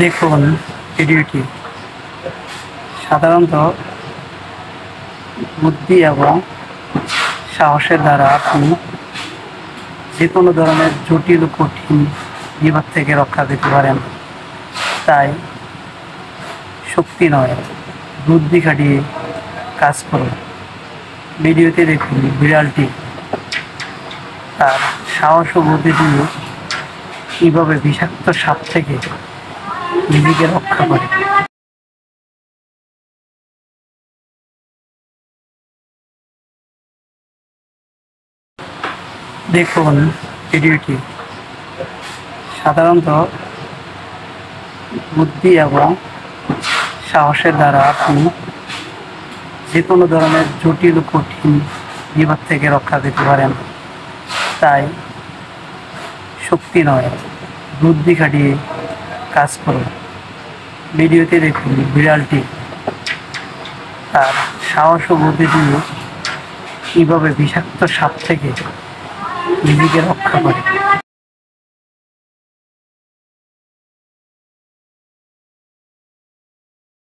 দেখুন ভিডিওটি সাধারণত বুদ্ধি এবং সাহসের দ্বারা আপনি যে কোনো ধরনের জটিল ও কঠিন বিপদ থেকে রক্ষা পেতে পারেন। তাই শক্তি নয়, বুদ্ধি খাটিয়ে কাজ করুন। ভিডিওতে দেখুন বিড়ালটি তার সাহস ও বুদ্ধি দিয়ে কীভাবে বিষাক্ত সাপ থেকে নিজেকে রক্ষা করে। দেখুন ভিডিওটি সাধারণত বুদ্ধি এবং সাহসের দ্বারা আপনি যে কোনো ধরনের জটিল ও কঠিন বিপদ থেকে রক্ষা পেতে পারেন। তাই শক্তি নয়, বুদ্ধি খাটিয়ে কাজ করুন। ভিডিওতে দেখুন বিড়ালটি তার সাহস ও বুদ্ধি দিয়ে কীভাবে বিষাক্ত সাপ থেকে নিজেকে রক্ষা করে।